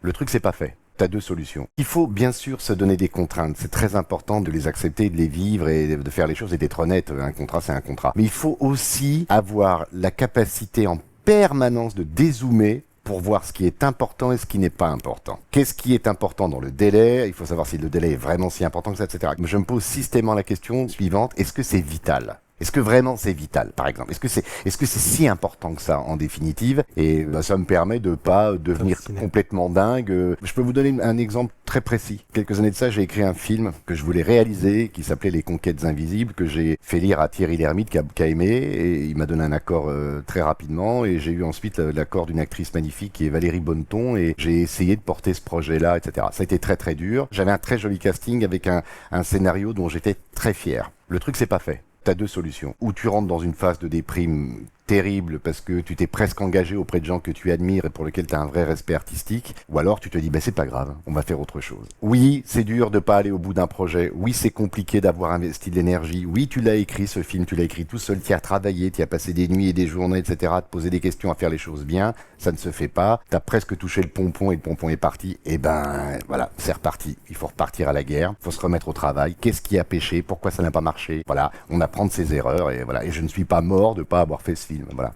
Le truc, c'est pas fait. Tu as deux solutions. Il faut bien sûr se donner des contraintes. C'est très important de les accepter, de les vivre et de faire les choses et d'être honnête. Un contrat, c'est un contrat. Mais il faut aussi avoir la capacité en permanence de dézoomer pour voir ce qui est important et ce qui n'est pas important. Qu'est-ce qui est important dans le délai? Il faut savoir si le délai est vraiment si important que ça, etc. Je me pose systématiquement la question suivante. Est-ce que c'est vital? Est-ce que vraiment c'est vital, par exemple? Est-ce que c'est si important que ça, en définitive? Et ça me permet de pas devenir complètement dingue. Je peux vous donner un exemple très précis. Quelques années de ça, j'ai écrit un film que je voulais réaliser, qui s'appelait Les Conquêtes Invisibles, que j'ai fait lire à Thierry Lhermitte, qui a aimé, et il m'a donné un accord très rapidement. Et j'ai eu ensuite l'accord d'une actrice magnifique qui est Valérie Bonneton, et j'ai essayé de porter ce projet-là, etc. Ça a été très très dur. J'avais un très joli casting avec un scénario dont j'étais très fier. Le truc, c'est pas fait. T'as deux solutions. Ou tu rentres dans une phase de déprime terrible parce que tu t'es presque engagé auprès de gens que tu admires et pour lesquels tu as un vrai respect artistique, ou alors tu te dis c'est pas grave, on va faire autre chose. Oui, c'est dur de pas aller au bout d'un projet, oui c'est compliqué d'avoir investi de l'énergie, oui tu l'as écrit ce film, tu l'as écrit tout seul, tu as travaillé, tu as passé des nuits et des journées, etc., à te poser des questions, à faire les choses bien, ça ne se fait pas, tu as presque touché le pompon et le pompon est parti, et voilà, c'est reparti, il faut repartir à la guerre, il faut se remettre au travail, qu'est-ce qui a péché, pourquoi ça n'a pas marché, voilà, on apprend de ses erreurs, et voilà, et je ne suis pas mort de pas avoir fait ce film. Voilà.